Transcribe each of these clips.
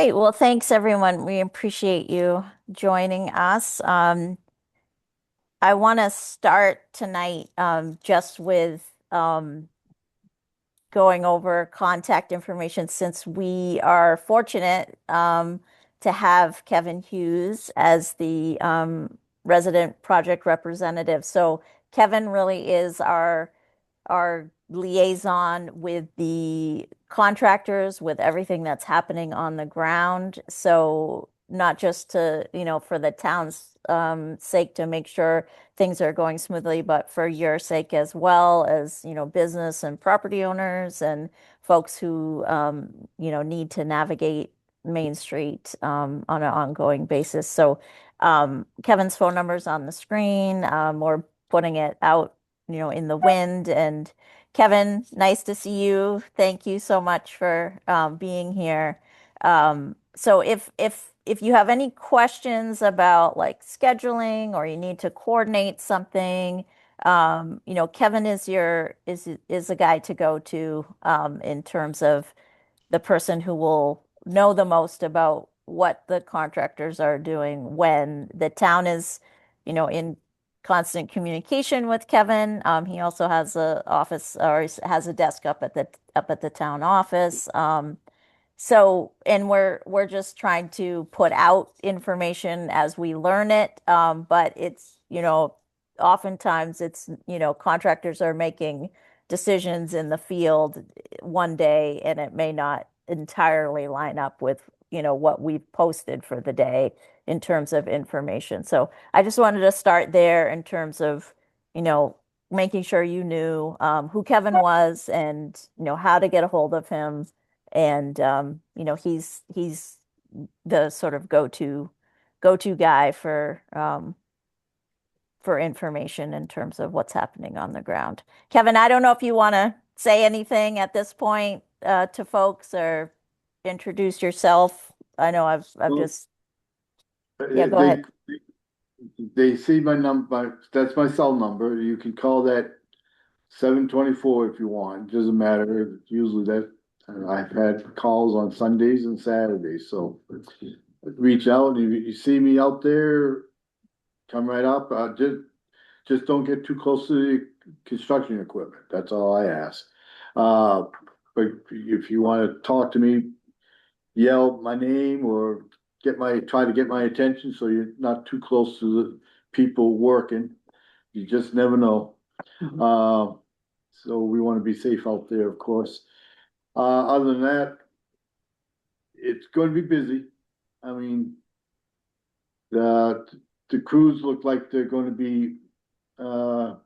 Great. Well, thanks everyone. We appreciate you joining us. I want to start tonight just with going over contact information since we are fortunate to have Kevin Hughes as the resident project representative. So Kevin really is our liaison with the contractors, with everything that's happening on the ground. So not just to, for the town's sake to make sure things are going smoothly, but for your sake as well as, business and property owners and folks who, need to navigate Main Street on an ongoing basis. So Kevin's phone number is on the screen. We're putting it out in the wind. And Kevin, nice to see you. Thank you so much for being here. So if you have any questions about like scheduling or you need to coordinate something, Kevin is a guy to go to in terms of the person who will know the most about what the contractors are doing when the town is, in constant communication with Kevin. He also has a office or has a desk up at the town office. And we're just trying to put out information as we learn it. But it's, oftentimes contractors are making decisions in the field one day and it may not entirely line up with, what we've posted for the day in terms of information. So I just wanted to start there in terms of, you know, making sure you knew who Kevin was and, how to get a hold of him. And he's the sort of go-to guy for information in terms of what's happening on the ground. Kevin, I don't know if you want to say anything at this point to folks or introduce yourself. I know I've Well, just yeah, go they ahead. they see my number. That's my cell number. You can call that 724 if you want. It doesn't matter. Usually that I've had calls on Sundays and Saturdays. So reach out and if you see me out there, come right up. Just don't get too close to the construction equipment. That's all I ask. Uh, but if you want to talk to me, yell my name or try to get my attention so you're not too close to the people working. You just never know. Mhm. So we want to be safe out there, of course. Other than that, it's going to be busy. I mean, the the crews look like they're going to be uh,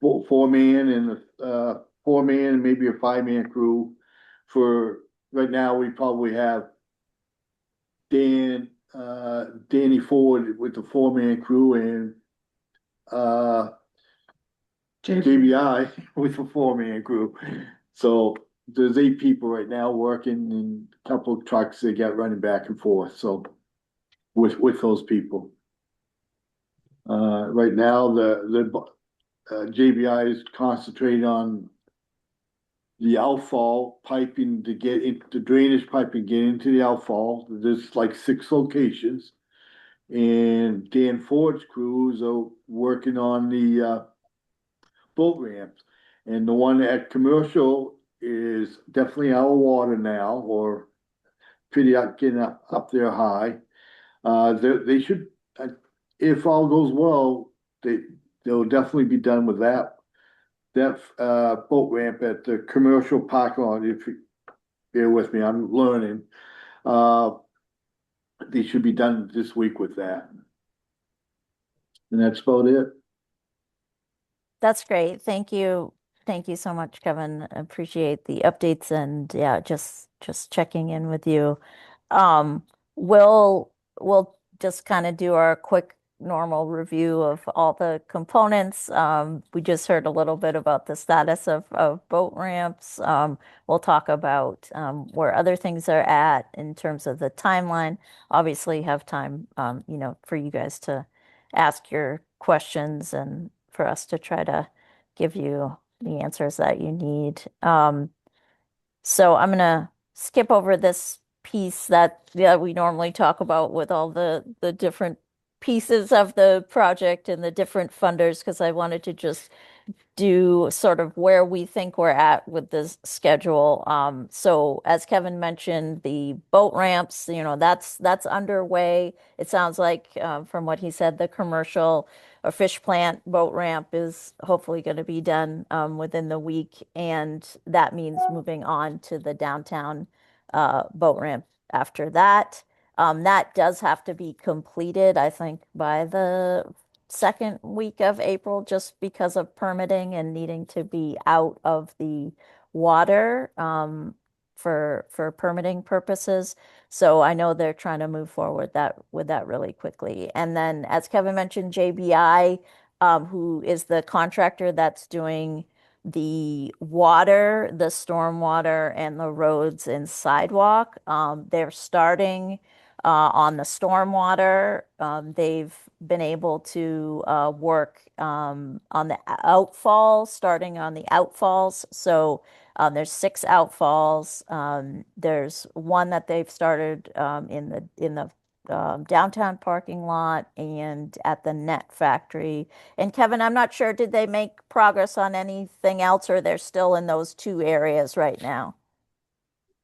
four man and four-man and maybe a five-man crew. For right now, we probably have Danny Ford with the four-man crew and uh, JBI with the four-man crew. So there's 8 people right now working and a couple of trucks they got running back and forth. So with those people. Right now, the JBI is concentrating on the outfall piping to get into the drainage piping, get into the outfall. There's like 6 locations. And Dan Ford's crews are working on the boat ramps. And the one at commercial is definitely out of water now, or pretty getting up there high. They should, if all goes well, they'll definitely be done with that boat ramp at the commercial parking lot. If you bear with me, I'm learning. Uh, they should be done this week with that, and that's about it. That's great. Thank you. Thank you so much, Kevin. Appreciate the updates and yeah, just checking in with you. Um, we'll just kind of do our quick normal review of all the components. We just heard a little bit about the status of boat ramps. We'll talk about where other things are at in terms of the timeline. Obviously, have time, for you guys to ask your questions and for us to try to give you the answers that you need. So I'm gonna skip over this piece that yeah, we normally talk about with all the different pieces of the project and the different funders because I wanted to just do sort of where we think we're at with this schedule. So as Kevin mentioned, the boat ramps, that's underway. It sounds like from what he said, the commercial or fish plant boat ramp is hopefully going to be done within the week, and that means moving on to the downtown boat ramp after that. That does have to be completed, I think, by the second week of April just because of permitting and needing to be out of the water for permitting purposes. So I know they're trying to move forward that with that really quickly. And then, as Kevin mentioned, JBI, who is the contractor that's doing the water, the stormwater, and the roads and sidewalk, they're starting on the stormwater. They've been able to work on the outfalls, starting on the outfalls. So there's six outfalls. There's one that they've started in the downtown parking lot and at the net factory. And Kevin, I'm not sure, did they make progress on anything else, or they're still in those two areas right now?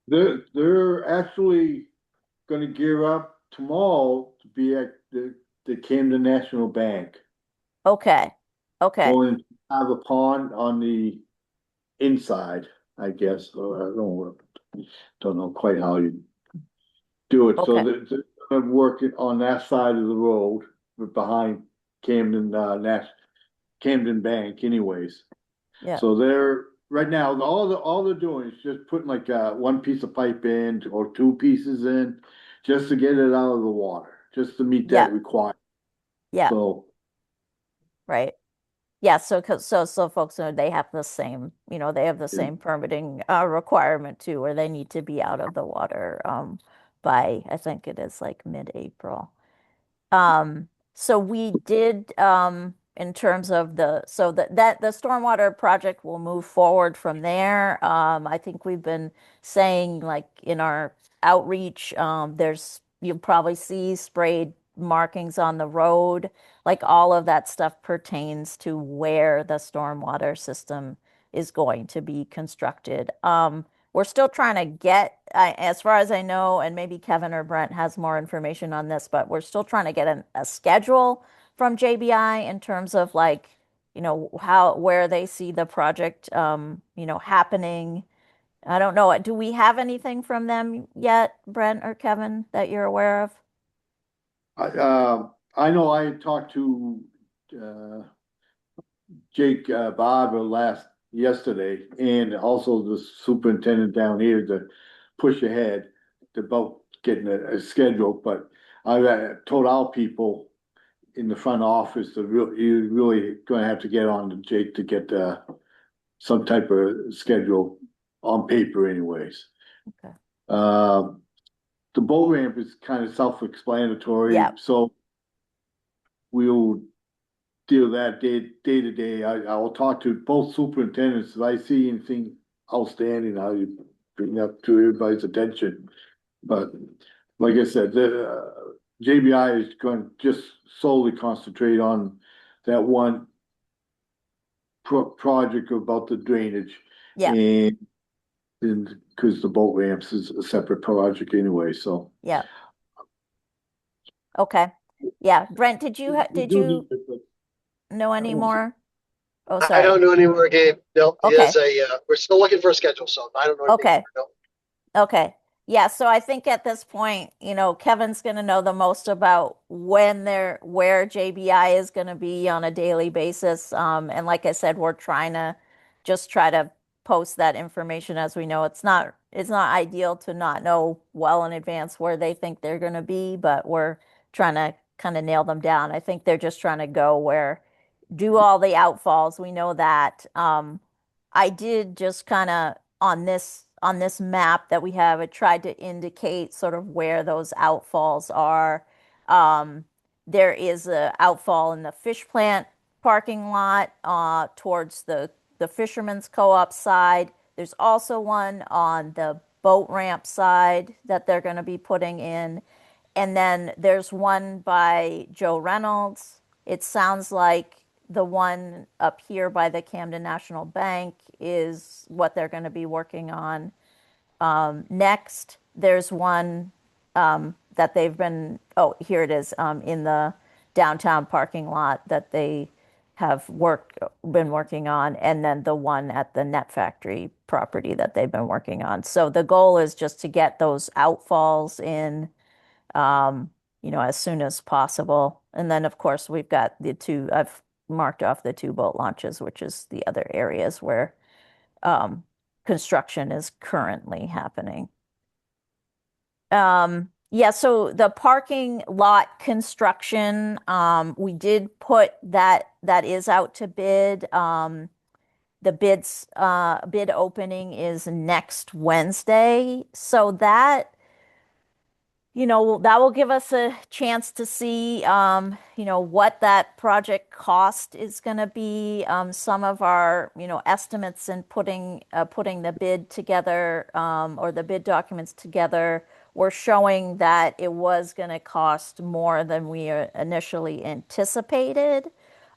They're actually gonna gear up tomorrow to be at the Camden National Bank. Okay. Okay. Going to have a pond on the inside, I guess. Or don't know quite how you do it. So Okay. they're working on that side of the road behind Camden Camden Bank, anyways. Yeah. So they're right now all they're doing is just putting like one piece of pipe in or two pieces in, just to get it out of the water, just to meet Yeah. that requirement. Yeah. So Right. Yeah, so folks know they have the same, they have the yeah. same permitting requirement too, where they need to be out of the water by I think it is like mid-April. So we did in terms of that the stormwater project will move forward from there. I think we've been saying like in our outreach, you'll probably see sprayed markings on the road. Like all of that stuff pertains to where the stormwater system is going to be constructed. We're still trying to get, as far as I know, and maybe Kevin or Brent has more information on this, but we're still trying to get a schedule from JBI in terms of like, where they see the project, happening. I don't know. Do we have anything from them yet, Brent or Kevin, that you're aware of? I know I talked to uh, Jake Barber yesterday, and also the superintendent down here to push ahead to about getting a schedule. But I told our people in the front office that you're really going to have to get on to Jake to get some type of schedule on paper, anyways. Okay. Uh, the boat ramp is kind of self-explanatory, Yeah. so we'll deal that day to day. I will talk to both superintendents. If I see anything outstanding, I'll bring up to everybody's attention. But like I said, the JBI is going to just solely concentrate on that one project about the drainage, Yeah. and because the boat ramps is a separate project anyway. So Yeah. Okay. Yeah. Brent, did you we did do you need to. know any more? Oh, I sorry. don't know anymore, Gabe. No, he Okay. has we're still looking for a schedule, so I don't know anything Okay. more. Okay. Yeah, so I think at this point, Kevin's going to know the most about where JBI is going to be on a daily basis. And like I said, we're trying to just try to post that information as we know. It's not ideal to not know well in advance where they think they're going to be, but we're trying to kind of nail them down. I think they're just trying to do all the outfalls. We know that. I did just kind of on this map that we have, it tried to indicate sort of where those outfalls are. Um, there is a outfall in the fish plant parking lot towards the fisherman's co-op side. There's also one on the boat ramp side that they're going to be putting in. And then there's one by Joe Reynolds. It sounds like the one up here by the Camden National Bank is what they're going to be working on. Next, there's one that they've been, oh, here it is, in the downtown parking lot that they have been working on, and then the one at the Net Factory property that they've been working on. So the goal is just to get those outfalls in, as soon as possible. And then, of course, we've got I've marked off the two boat launches, which is the other areas where construction is currently happening. Yeah, so the parking lot construction, we did put that is out to bid. The bid opening is next Wednesday. So that will give us a chance to see, what that project cost is going to be. Some of our, estimates and putting the bid together, or the bid documents together, were showing that it was going to cost more than we initially anticipated.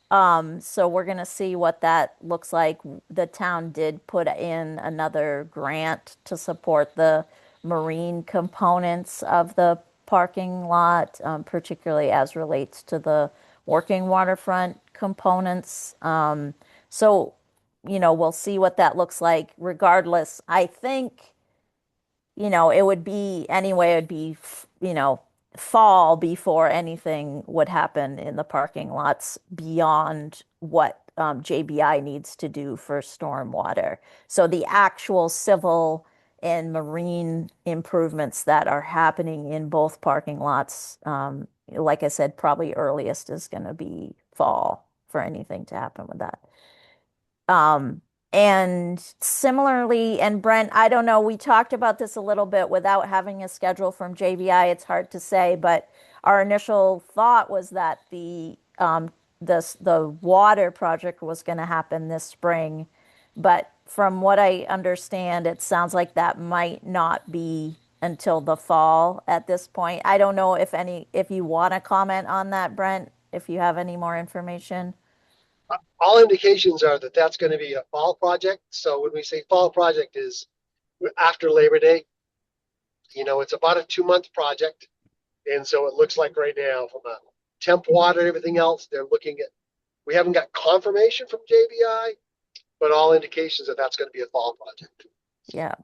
So we're going to see what that looks like. The town did put in another grant to support the marine components of the parking lot, particularly as relates to the working waterfront components. So, we'll see what that looks like. Regardless, I think it would be anyway, it'd be, fall before anything would happen in the parking lots beyond what JBI needs to do for stormwater. So the actual civil and marine improvements that are happening in both parking lots, like I said, probably earliest is going to be fall for anything to happen with that. Um, and similarly, and Brent, I don't know, we talked about this a little bit without having a schedule from JBI. It's hard to say, but our initial thought was that the water project was going to happen this spring. But from what I understand, it sounds like that might not be until the fall at this point. I don't know if you want to comment on that, Brent, if you have any more information. All indications are that that's going to be a fall project. So when we say fall project is after Labor Day, it's about a 2-month project. And so it looks like right now from a temp water and everything else, we haven't got confirmation from JBI, but all indications that that's going to be a fall project. Yeah.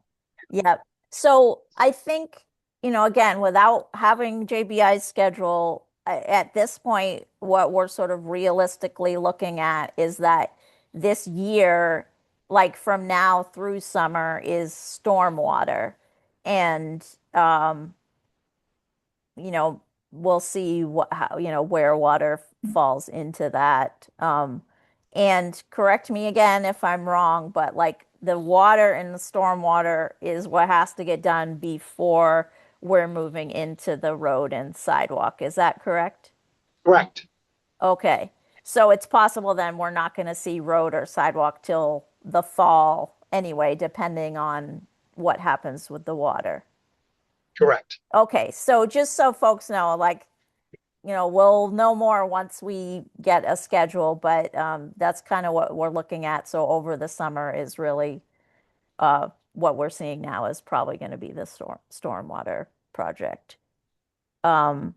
Yeah. So I think, again, without having JBI's schedule, at this point, what we're sort of realistically looking at is that this year, like from now through summer, is stormwater. And you know, we'll see where water falls into that. And correct me again if I'm wrong, but like the water and the storm water is what has to get done before we're moving into the road and sidewalk. Is that correct? Correct. Okay. So it's possible then we're not going to see road or sidewalk till the fall anyway, depending on what happens with the water. Correct. Okay, so just so folks know, like, we'll know more once we get a schedule, but that's kind of what we're looking at. So over the summer is really what we're seeing now is probably going to be the stormwater project. Um,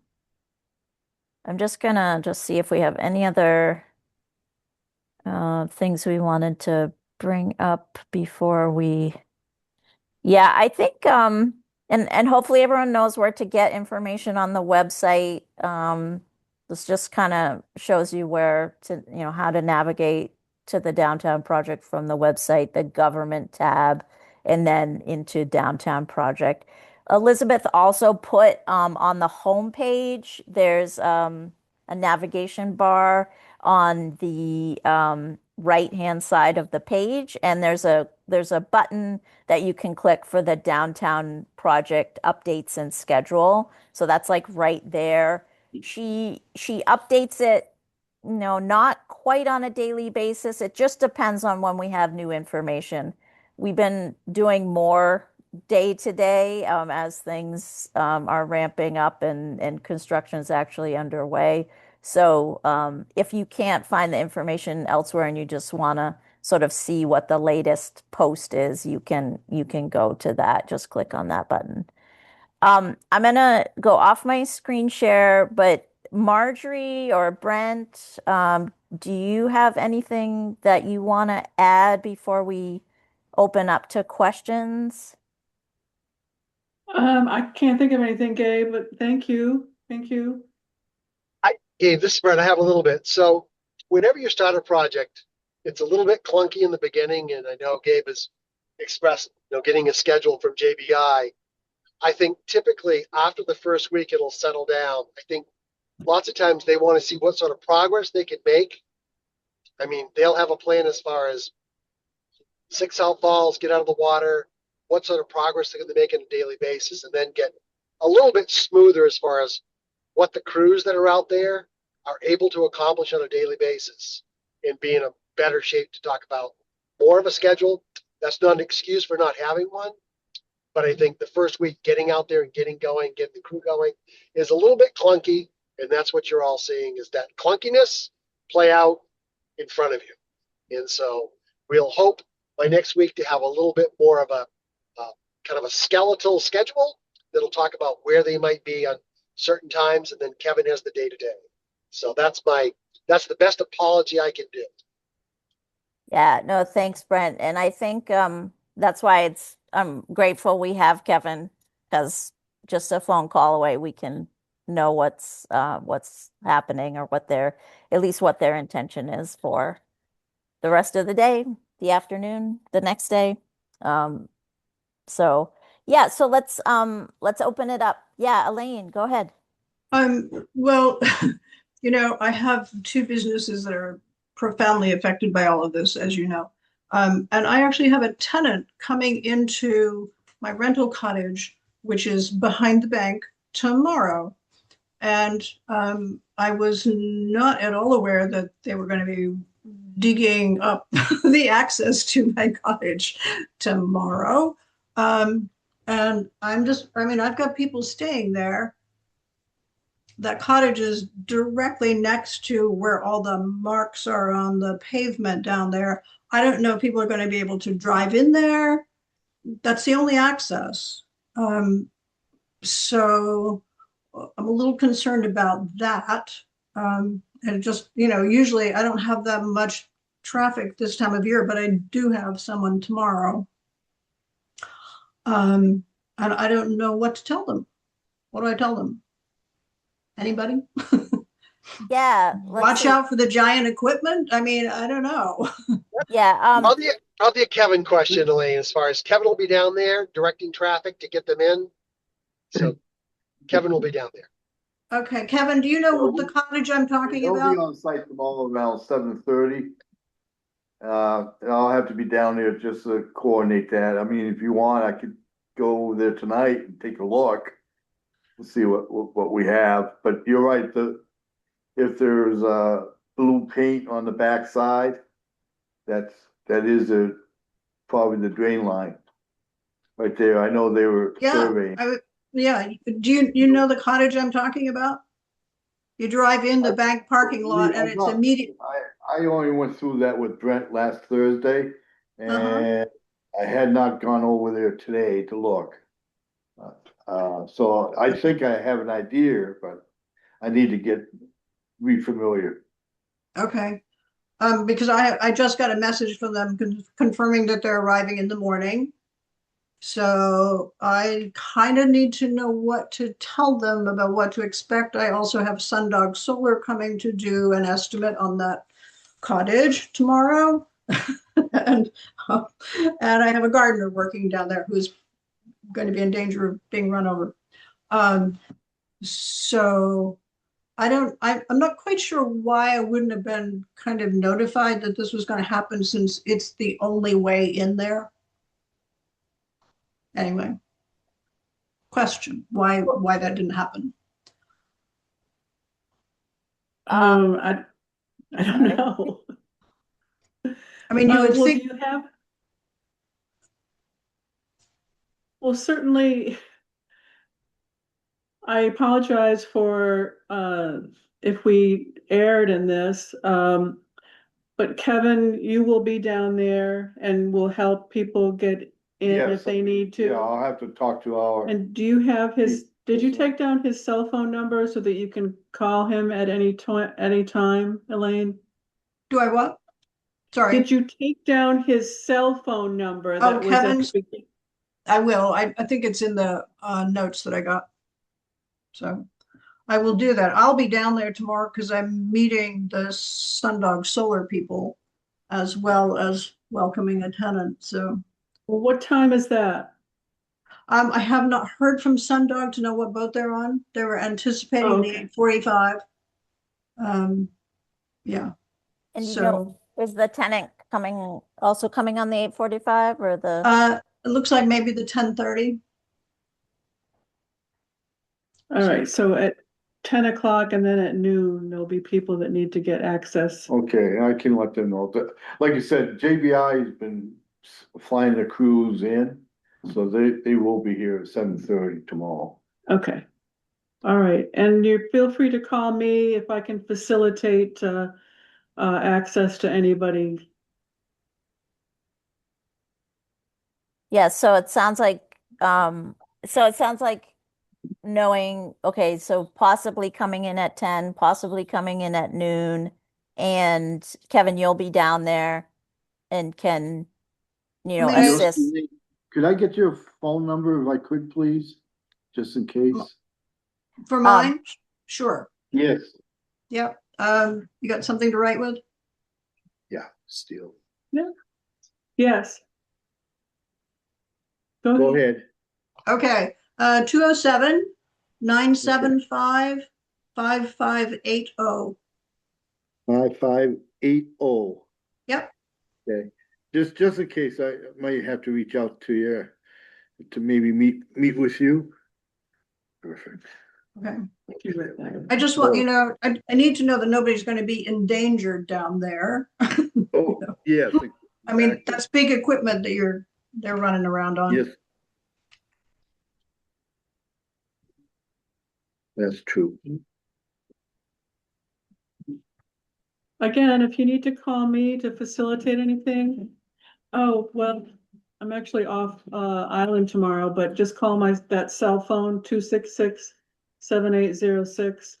I'm just gonna see if we have any other things we wanted to bring up before we. Yeah, I think and hopefully everyone knows where to get information on the website. This just kind of shows you where to, how to navigate to the downtown project from the website, the government tab, and then into downtown project. Elizabeth also put on the home page, there's a navigation bar on the right-hand side of the page, and there's a button that you can click for the downtown project updates and schedule. So that's like right there. She updates it, not quite on a daily basis. It just depends on when we have new information. We've been doing more day to day as things are ramping up and construction is actually underway. So if you can't find the information elsewhere and you just want to sort of see what the latest post is, you can go to that. Just click on that button. I'm gonna go off my screen share, but Marjorie or Brent, do you have anything that you want to add before we open up to questions? I can't think of anything, Gabe, but thank you. Thank you. Gabe, this is Brett. I have a little bit. So whenever you start a project, it's a little bit clunky in the beginning, and I know Gabe has expressed, getting a schedule from JBI. I think typically after the first week, it'll settle down. I think lots of times they want to see what sort of progress they can make. I mean, they'll have a plan as far as 6 outfalls, get out of the water, what sort of progress they're going to make on a daily basis, and then get a little bit smoother as far as what the crews that are out there are able to accomplish on a daily basis and be in a better shape to talk about more of a schedule. That's not an excuse for not having one, but I think the first week getting out there and getting going, getting the crew going is a little bit clunky, and that's what you're all seeing is that clunkiness play out in front of you. And so we'll hope by next week to have a little bit more of a kind of a skeletal schedule that'll talk about where they might be on certain times, and then Kevin has the day to day. So that's the best apology I can do. Yeah, no, thanks, Brent. And I think that's why I'm grateful we have Kevin, because just a phone call away we can know what's happening or at least what their intention is for the rest of the day, the afternoon, the next day. Um, so yeah, so let's open it up. Yeah, Elaine, go ahead. Well, I have two businesses that are profoundly affected by all of this, as you know. And I actually have a tenant coming into my rental cottage, which is behind the bank tomorrow. And I was not at all aware that they were going to be digging up the access to my cottage tomorrow. And I've got people staying there. That cottage is directly next to where all the marks are on the pavement down there. I don't know if people are going to be able to drive in there. That's the only access. So I'm a little concerned about that. And just, usually I don't have that much traffic this time of year, but I do have someone tomorrow. And I don't know what to tell them. What do I tell them? Anybody? Yeah, let's Watch see. out for the giant equipment. I mean, I don't know. Yeah, I'll be a Kevin question, Elaine, as far as Kevin will be down there directing traffic to get them in. So Kevin will be down there. Okay, Kevin, do you know the cottage I'm talking He'll be about? on site tomorrow around 7:30. I'll have to be down there just to coordinate that. I mean, if you want, I could go there tonight and take a look and see what we have. But you're right, if there's blue paint on the backside, that is probably the drain line right there. I know they were Yeah, surveying. yeah. Do you know the cottage I'm talking about? You drive in the bank parking lot and it's immediate. I only went through that with Brent last Thursday, Uh-huh. and I had not gone over there today to look. So I think I have an idea, but I need to get re-familiar. Okay. Because I just got a message from them confirming that they're arriving in the morning. So I kind of need to know what to tell them about what to expect. I also have Sundog Solar coming to do an estimate on that cottage tomorrow. and and I have a gardener working down there who's going to be in danger of being run over. So I'm not quite sure why I wouldn't have been kind of notified that this was going to happen since it's the only way in there. Anyway, question, why that didn't happen. I don't okay. know. I mean, you would Well, think, Well, certainly, I apologize for if we erred in this. But Kevin, you will be down there and will help people get in if Yes, they need yeah, to. I'll have to talk to our, And do you have did you Yes, take down his cell phone number so that you can call him at any time, Elaine? Do I what? Sorry. Did you take down his cell phone number Oh, that was at the Kevin's, beginning? I will. I think it's in the notes that I got. So I will do that. I'll be down there tomorrow because I'm meeting the Sundog Solar people as well as welcoming a tenant. So Well, what time is that? I have not heard from Sundog to know what boat they're on. They were Oh, anticipating the okay. 8:45. Um, yeah. And So is the tenant also coming on the 8:45 or the? it looks like maybe the 10:30. All right, so at 10 o'clock and then at noon, there'll be people that need to get access. okay, I can let them know, but like I said, JBI has been flying the crews in, so they will be here at 7:30 tomorrow. Okay. All right, and you feel free to call me if I can facilitate access to anybody. Yeah, so it sounds like knowing, okay, so possibly coming in at 10, possibly coming in at noon, and Kevin, you'll be down there and can, I mean, assist. Could I get your phone number if I could, please? Just in case? for Um, mine, sure. Yes. Yep. You got something to write with? Yeah, still. Yeah. Yes. Go ahead. Okay. 207-975-5580. 5580. Yep. Okay. Just in case, I might have to reach out to you to maybe meet with you. Perfect. Okay. Okay. I just want, I need to know that nobody's going to be endangered down there. Oh, yes. I mean, exactly. that's big equipment that they're running around on. Yes. That's true. Again, if you need to call me to facilitate anything, oh, well, I'm actually off island tomorrow, but just call that cell phone 266-7806.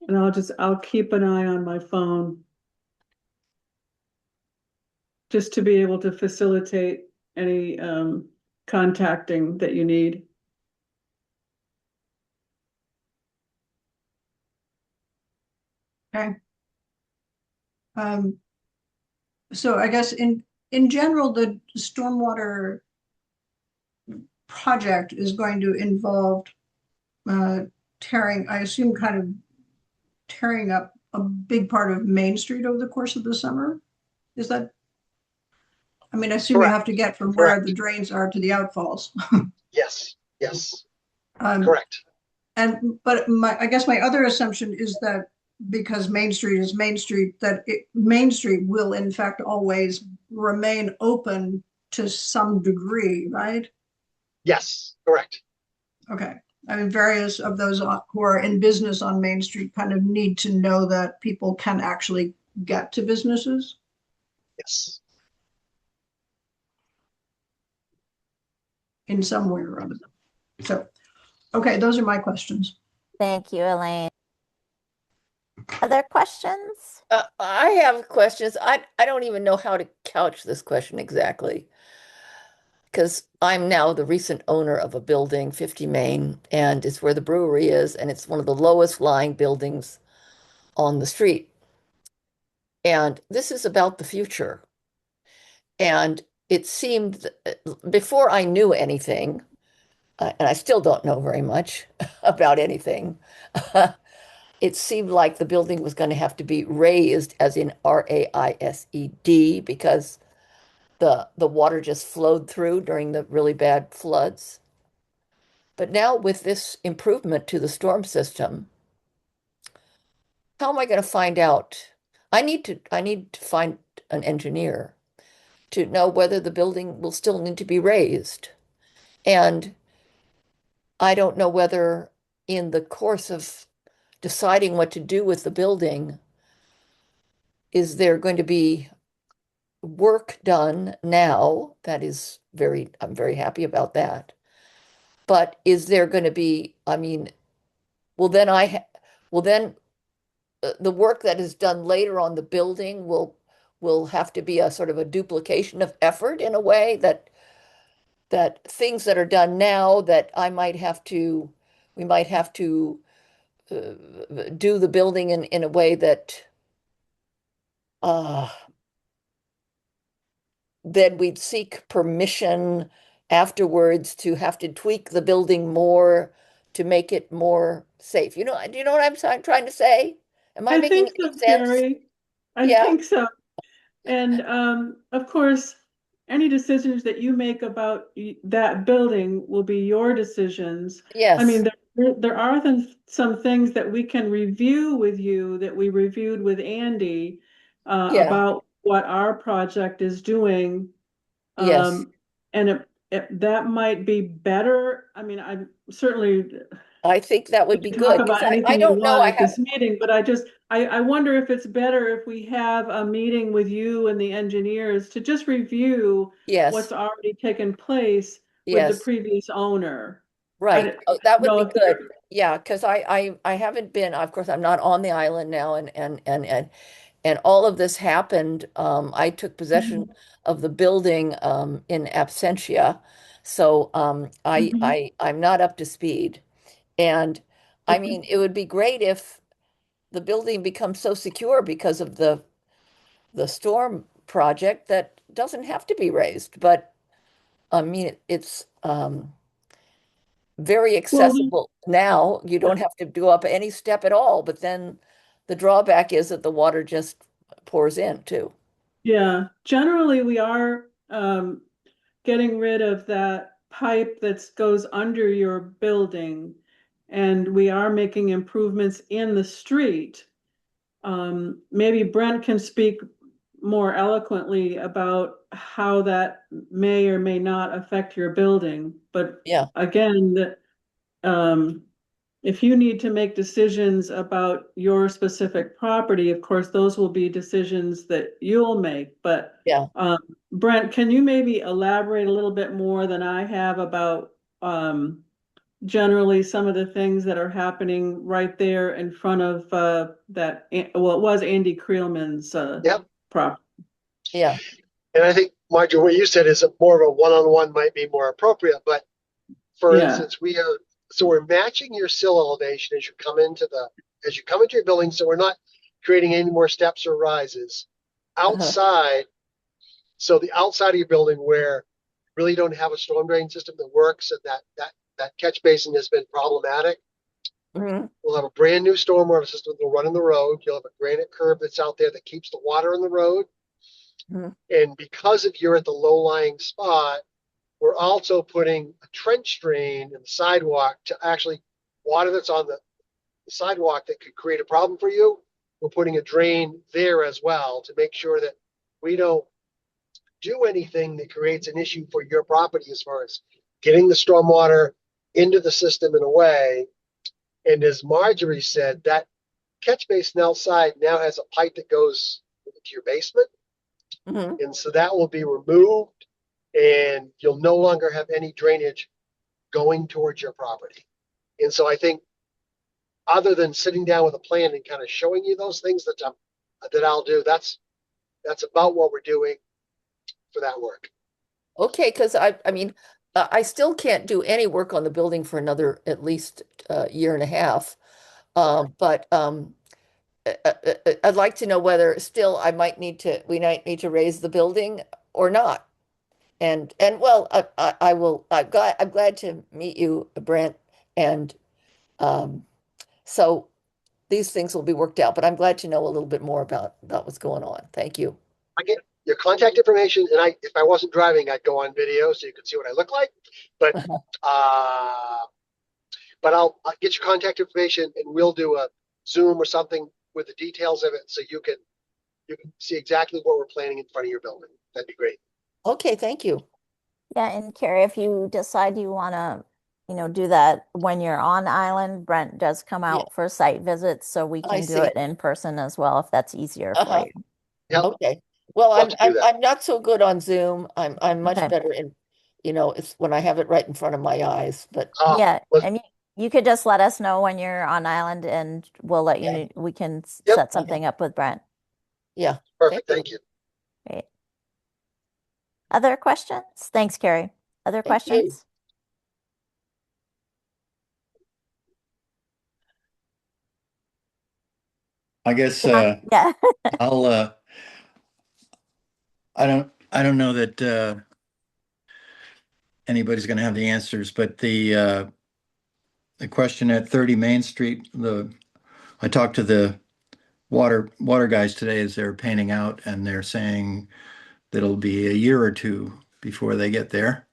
And I'll keep an eye on my phone just to be able to facilitate any contacting that you need. Okay. So I guess in general, the stormwater project is going to involve I assume, kind of tearing up a big part of Main Street over the course of the summer. Is that? I mean, I assume you Correct. have to get from where Correct. the drains are to the outfalls. Yes, yes, Um, correct. but I guess my other assumption is that because Main Street is Main Street, that Main Street will in fact always remain open to some degree, right? Yes, correct. Okay. I mean, various of those who are in business on Main Street kind of need to know that people can actually get to businesses. Yes. In some way or other. So, okay, those are my questions. Thank you, Elaine. Other questions? I have questions. I don't even know how to couch this question exactly because I'm now the recent owner of a building, 50 Main, and it's where the brewery is, and it's one of the lowest lying buildings on the street. And this is about the future. And it seemed before I knew anything, and I still don't know very much about anything, it seemed like the building was going to have to be raised, as in RAISED, because the water just flowed through during the really bad floods. But now with this improvement to the storm system, how am I going to find out? I need to find an engineer to know whether the building will still need to be raised. And I don't know whether in the course of deciding what to do with the building, is there going to be work done now? That is I'm very happy about that. But is there going to be, I mean, well, then I, ha well, then the work that is done later on the building will have to be a sort of a duplication of effort in a way that things that are done now that we might have to do the building in a way that uh, then we'd seek permission afterwards to have to tweak the building more to make it more safe. Do you know what trying to say? Am I I making think any so, sense? Carrie. I Yeah. think so. And of course, any decisions that you make about that building will be your decisions. I Yes. mean, there are some things that we can review with you that we reviewed with Andy Yeah. about what our project is doing. Yes. And that might be better. I mean, I'm certainly I think that would be talk good because about I anything you don't know. want at this meeting, but I wonder if it's better if we have a meeting with you and the engineers to just review Yes. what's already taken place with the Yes. previous owner. I Right. don't Oh, that would know be if there, good. Yeah, because I haven't been, of course, I'm not on the island now and all of this happened. I took possession of the building in absentia. So Mhm. I'm not up to speed. And I Okay. mean, it would be great if the building becomes so secure because of the storm project that doesn't have to be raised. But I mean, it's very Well, accessible now. You don't have to do up any step at all, but then the drawback is that the water just pours in too. yeah, generally we are getting rid of that pipe that goes under your building, and we are making improvements in the street. Maybe Brent can speak more eloquently about how that may or may not affect your building. But Yeah, again, um, if you need to make decisions about your specific property, of course, those will be decisions that you'll make. But yeah. um, Brent, can you maybe elaborate a little bit more than I have about generally some of the things that are happening right there in front of well, it was Andy Creelman's Yep. property. Yeah. And I think, Marjorie, what you said is more of a one-on-one might be more appropriate. But for Yeah. instance, we're matching your sill elevation as you come into your building, so we're not creating any more steps or rises. Uh-huh. Outside, so the outside of your building where you really don't have a storm drain system that works and that catch basin has been problematic. Mhm. We'll have a brand new stormwater system that'll run in the road. You'll have a granite curb that's out there that keeps the water in the road. Mhm. And because if you're at the low-lying spot, we're also putting a trench drain in the sidewalk to actually water that's on the sidewalk that could create a problem for you. We're putting a drain there as well to make sure that we don't do anything that creates an issue for your property as far as getting the stormwater into the system in a way. And as Marjorie said, that catch basin outside now has a pipe that goes into your basement. Mhm. And so that will be removed and you'll no longer have any drainage going towards your property. And so I think other than sitting down with a plan and kind of showing you those things that I'll do, that's about what we're doing for that work. Okay, because I mean, I still can't do any work on the building for another at least year and a half. But I'd like to know whether still we might need to raise the building or not. And well, I will. I'm glad to meet you, Brent. And um, so these things will be worked out. But I'm glad to know a little bit more about what's going on. Thank you. I get your contact information, and if I wasn't driving, I'd go on video so you could see what I look like. But uh, I'll get your contact information, and we'll do a Zoom or something with the details of it, so you can see exactly what we're planning in front of your building. That'd be great. Okay, thank you. Yeah, and Carrie, if you decide you want to, do that when you're on island, Brent does come Yeah, out for site visits, so we I can do see. it in person as well if that's easier for Uh-huh. you. Yep, Okay. Well, love I'm to do I'm that. I'm not so good on Zoom. I'm much Okay. better in, it's when I have it right in front of my eyes. But Yeah, Was, and you could just let us know when you're on island and we'll let you yeah, know, we can yep, set uh-huh, something up with Brent. yeah. Thank perfect. you. Thank you. Great. Other questions? Thanks, Carrie. Other Thank you. questions? I guess John? Yeah. I'll I don't know that anybody's going to have the answers, but the question at 30 Main Street, the I talked to the water guys today as they're painting out, and they're saying that it'll be a year or two before they get there.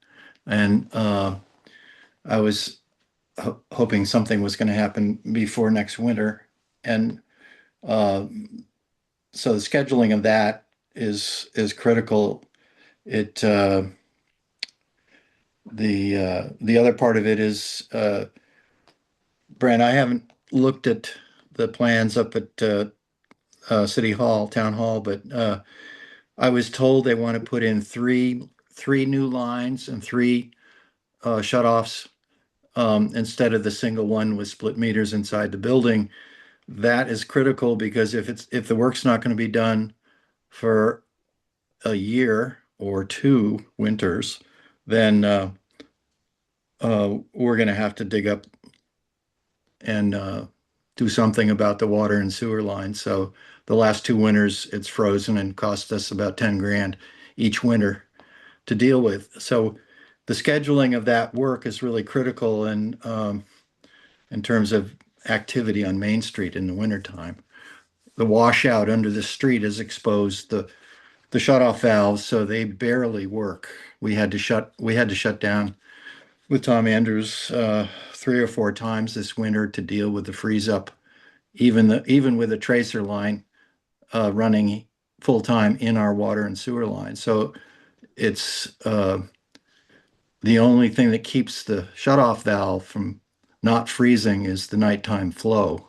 And I was hoping something was going to happen before next winter, and uh, so the scheduling of that is critical. It The other part of it is, Brent, I haven't looked at the plans up at City Hall, Town Hall, but I was told they want to put in three new lines and three shutoffs, instead of the single one with split meters inside the building. That is critical because if the work's not going to be done for a year or two winters, then we're going to have to dig up and do something about the water and sewer line. So the last two winters, it's frozen and cost us about 10 grand each winter to deal with. So the scheduling of that work is really critical in terms of activity on Main Street in the wintertime. The washout under the street has exposed the shutoff valves, so they barely work. We had to shut down with Tom Andrews three or four times this winter to deal with the freeze up, even with a tracer line running full time in our water and sewer line. So it's the only thing that keeps the shutoff valve from not freezing is the nighttime flow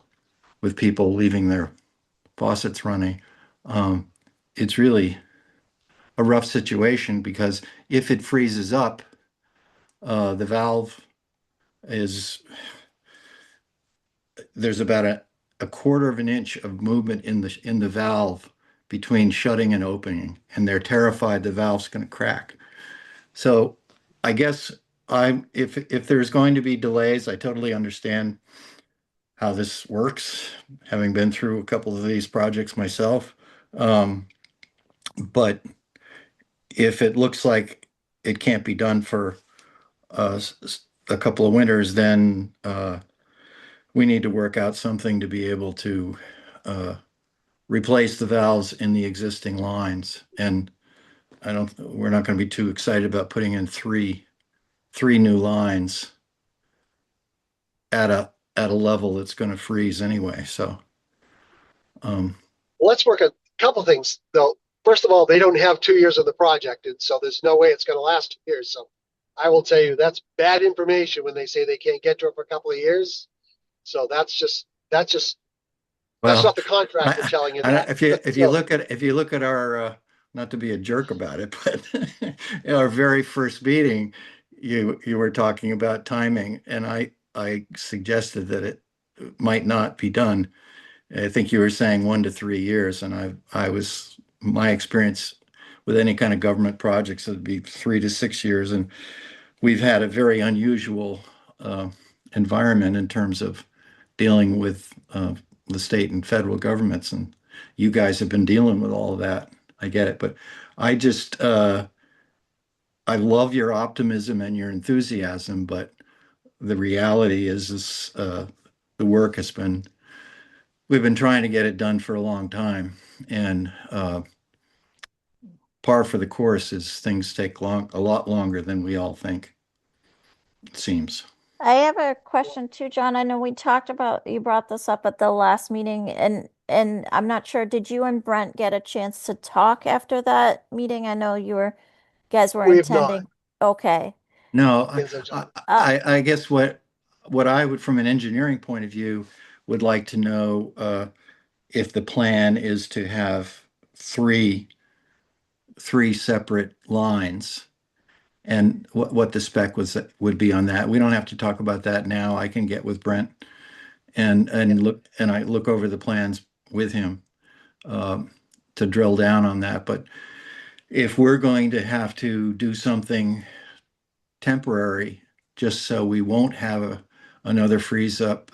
with people leaving their faucets running. Um, it's really a rough situation because if it freezes up, the valve is there's about a quarter of an inch of movement in the valve between shutting and opening, and they're terrified the valve's going to crack. So I guess if there's going to be delays, I totally understand how this works, having been through a couple of these projects myself. Um, but if it looks like it can't be done for a couple of winters, then we need to work out something to be able to uh, replace the valves in the existing lines. And we're not going to be too excited about putting in three new lines at a level that's going to freeze anyway. So, um, Well, let's work a couple things though. First of all, they don't have 2 years of the project, and so there's no way it's going to last 2 years. So I will tell you that's bad information when they say they can't get to it for a couple of years. So that's well, not the contractor I, telling you I, that. So if you look at our not to be a jerk about it, but in our very first meeting, you were talking about timing, and I suggested that it might not be done. I think you were saying 1 to 3 years, and I was my experience with any kind of government projects, it'd be 3 to 6 years, and we've had a very unusual uh, environment in terms of dealing with the state and federal governments, and you guys have been dealing with all of that. I get it, but I just I love your optimism and your enthusiasm, but the reality is the work has been we've been trying to get it done for a long time, and par for the course is things take a lot longer than we all think, it seems. I have a question too, John. I know we talked about, you brought this up at the last meeting and I'm not sure, did you and Brent get a chance to talk after that meeting? I know you were guys were We have not. intending. Okay. No, And so, John, Uh, I guess what I would, from an engineering point of view, would like to know if the plan is to have three separate lines and what the spec would be on that. We don't have to talk about that now. I can get with Brent yeah, and I look over the plans with him um, to drill down on that. But if we're going to have to do something temporary, just so we won't have another freeze up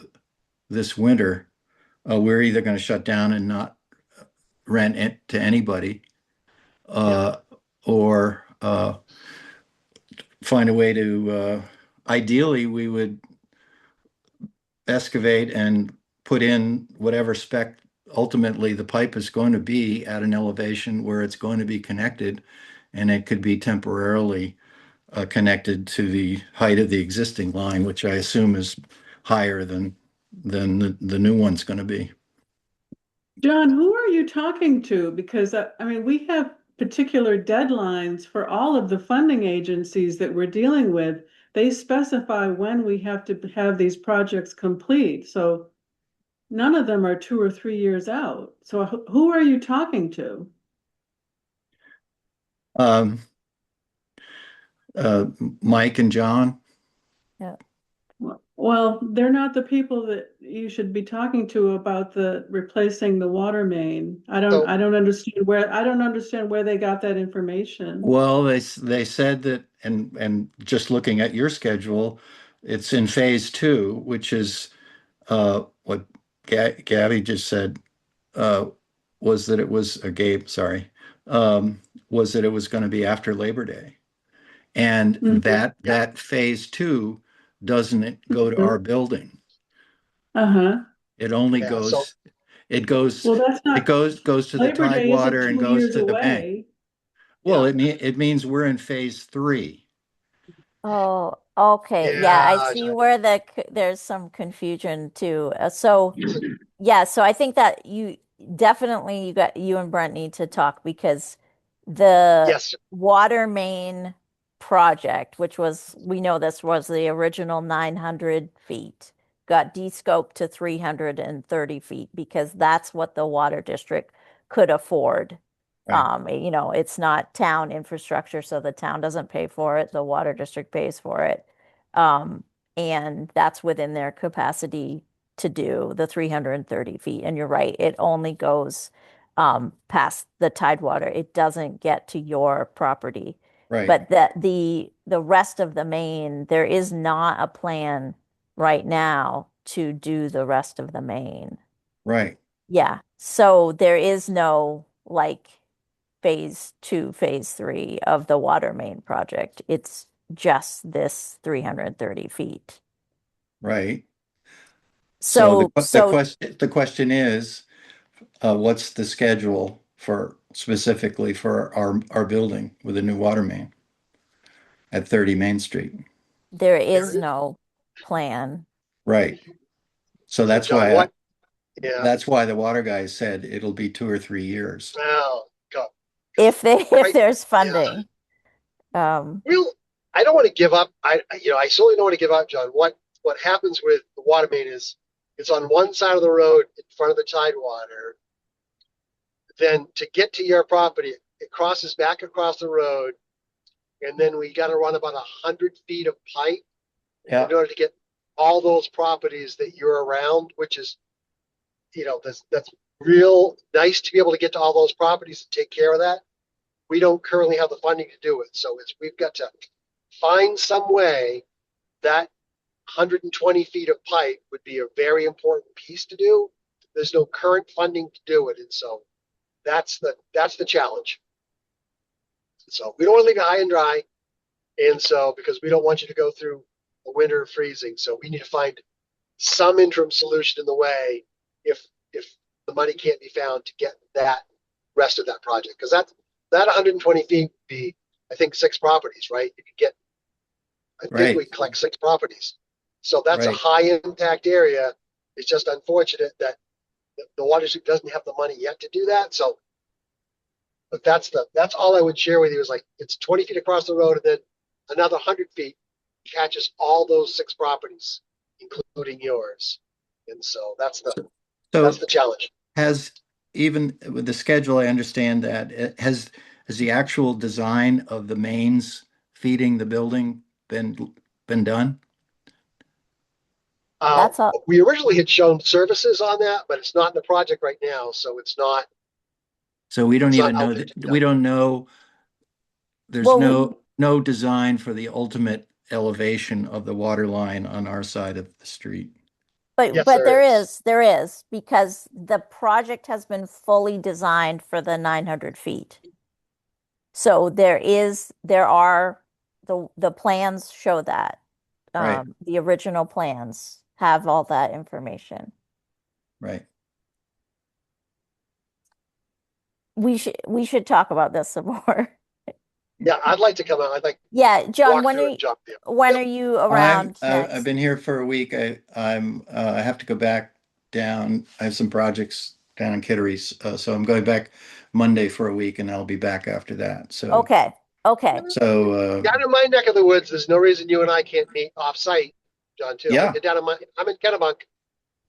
this winter, we're either going to shut down and not rent it to anybody, yeah, uh, or find a way to, ideally, we would excavate and put in whatever spec ultimately the pipe is going to be at an elevation where it's going to be connected, and it could be temporarily connected to the height of the existing line, which I assume is higher than the new one's going to be. John, who are you talking to? Because I mean, we have particular deadlines for all of the funding agencies that we're dealing with. They specify when we have to have these projects complete. So none of them are 2 or 3 years out. So who are you talking to? Um, uh, Mike and John. yeah. Well, they're not the people that you should be talking to about the replacing the water main. so I don't understand where they got that information. Well, they said that, and just looking at your schedule, it's in phase two, which is what Gabby just said, uh, was that it was, or Gabe, sorry, was that it was going to be after Labor Day. And Mhm. yeah, that phase two doesn't go to Mhm. our building. Uh-huh. It only yeah. So goes, it goes, Well, that's it not, goes to the Labor Day isn't Tidewater and goes 2 years to the bank. away. Well, yeah, it means we're in phase three. Oh, okay. Yeah, I yeah, see where there's some confusion too. So yeah, so I think that you and Brent need to talk because the yes, water main project, which was we know this was the original 900 feet, got de-scoped to 330 feet because that's what the water district could afford. Right, It's not town infrastructure, so the town doesn't pay for it, the water district pays for it. Um, and that's within their capacity to do the 330 feet. And you're right, it only goes past the Tidewater. It doesn't get to your property. right, But the rest of the main, there is not a plan right now to do the rest of the main. right. Yeah. So there is no like phase two, phase three of the water main project. It's just this 330 feet. Right. So So, so the question is, what's the schedule for specifically for our building with a new water main at 30 Main Street? there there is is. no plan. Right. So So John, what? Yeah. that's why the water guy said it'll be 2 or 3 years. Well, because If right, there's yeah. funding. Um, Real, I don't want to give up. I certainly don't want to give up, John. What happens with the water main is it's on one side of the road in front of the Tidewater. Then to get to your property, it crosses back across the road, and then we got to run about 100 feet of pipe Yeah. in order to get all those properties that you're around, which is, that's real nice to be able to get to all those properties and take care of that. We don't currently have the funding to do it, so we've got to find some way that 120 feet of pipe would be a very important piece to do. There's no current funding to do it, and so that's the challenge. So we don't want to leave you high and dry, and so because we don't want you to go through a winter of freezing, so we need to find some interim solution in the way if the money can't be found to get that rest of that project, because that 120 feet would be, I think, 6 properties, right? You could get, I think Right. we collect 6 properties. So that's a Right. high impact area. It's just unfortunate that the water district doesn't have the money yet to do that. So But that's all I would share with you is like, it's 20 feet across the road and then another 100 feet catches all those 6 properties, including yours. And so that's So the challenge. has, even with the schedule, I understand that, has the actual design of the mains feeding the building been done? That's all. We originally had shown services on that, but it's not in the project right now, so it's not So we don't even out know there that, to be we done. don't know, there's Well, no design for the ultimate elevation of the water line on our side of the street. Yes, but there is. there is, because the project has been fully designed for the 900 feet. So there are, the plans show that. Right, The original plans have all that information. right. We should talk about this some more. Yeah, I'd like to come out. I'd like to Yeah, John, walk through and jump there. when Yep. are you around I've next? been here for a week. I have to go back down. I have some projects down in Kittery's, so I'm going back Monday for a week, and I'll be back after that. Okay. Okay. Down in my neck of the woods, there's no reason you and I can't meet off site, John, too. Yeah. I'm in Kennebunk,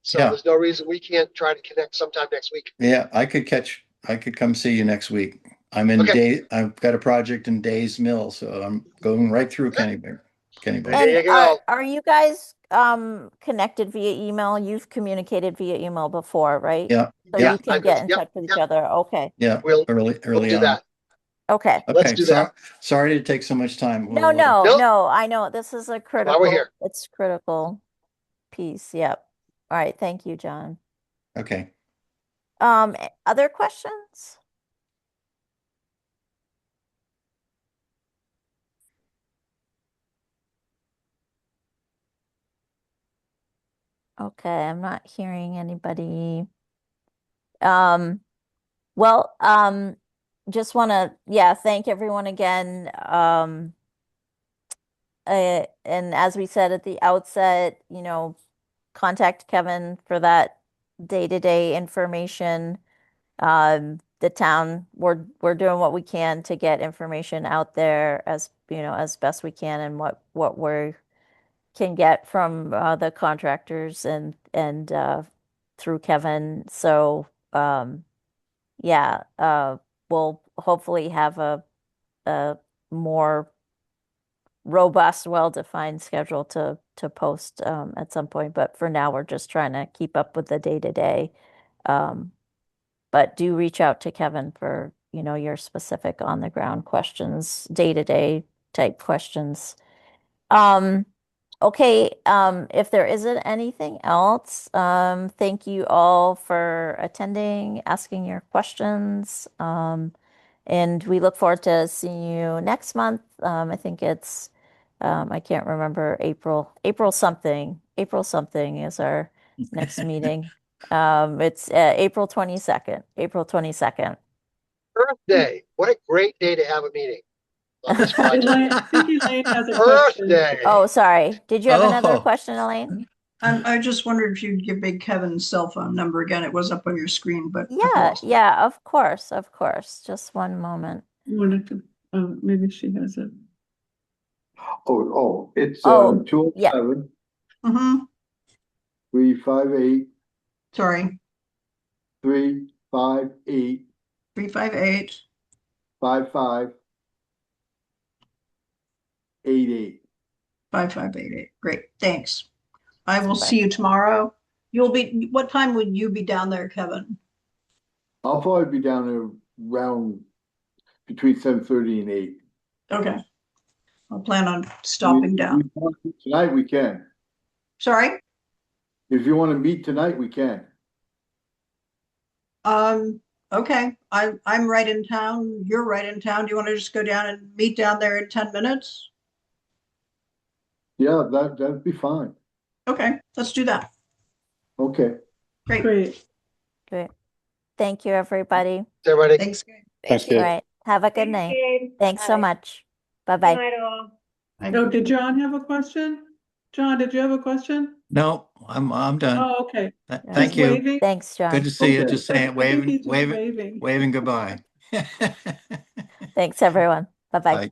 so Yeah. there's no reason we can't try to connect sometime next week. Yeah, I could come see you next week. Okay. I've got a project in Days Mill, so I'm going right through Kennyburg. There And you go. are you guys connected via email? You've communicated via email before, right? Yeah, So yeah, you can get in touch with each yep. other. Okay. yeah, We'll early do on. that. Okay. Let's Okay, do that. sorry to take so much time. No, no, Nope. no. I know this is a While we're here. it's critical piece. Yep. All right. Thank you, John. Okay. Other questions? Okay, I'm not hearing anybody. Um, well, just want to, yeah, thank everyone again. And as we said at the outset, contact Kevin for that day-to-day information. The town, we're doing what we can to get information out there as, as best we can, and what we can get from the contractors and through Kevin. So yeah, we'll hopefully have a more robust, well-defined schedule to post at some point. But for now, we're just trying to keep up with the day-to-day. But do reach out to Kevin for, your specific on the ground questions, day-to-day type questions. Okay, if there isn't anything else, thank you all for attending, asking your questions. And we look forward to seeing you next month. I think it's, I can't remember, April something is our next meeting. It's April 22nd, April 22nd. Earth Day. What a great day to have a meeting on this project. I think Elaine has a Earth question. Day. Oh, sorry. Did you have another Oh. question, Elaine? I just wondered if you'd give Big Kevin's cell phone number again. It was up on your screen, but I've Yeah, lost it. yeah, of course, of course. Just one moment. Maybe she has it. It's Oh, 207 Mhm. 358 Sorry, 358 358. 5588. 5588. Great, thanks. I will Super. see you tomorrow. What time would you be down there, Kevin? I'll probably be down there around between 7:30 and 8. Okay. I'll plan on stopping down. Tonight we can. Sorry? If you want to meet tonight, we can. Okay. I'm right in town. You're right in town. Do you want to just go down and meet down there in 10 minutes? Yeah, that'd be fine. Okay, let's do that. Okay. Great. Great. Great. Thank you, everybody. Everybody. Thanks. Thank All you. right. Have a good Thanks, night. Gabe. Thanks so Bye. much. Good Bye-bye. night, all. Oh, did John have a question? John, did you have a question? No, I'm done. Oh, okay. Thank Just you. waving? Thanks, John. Good to see you. Okay. Just saying, I think he's just waving waving. waving goodbye. Thanks, everyone. Bye-bye. Bye.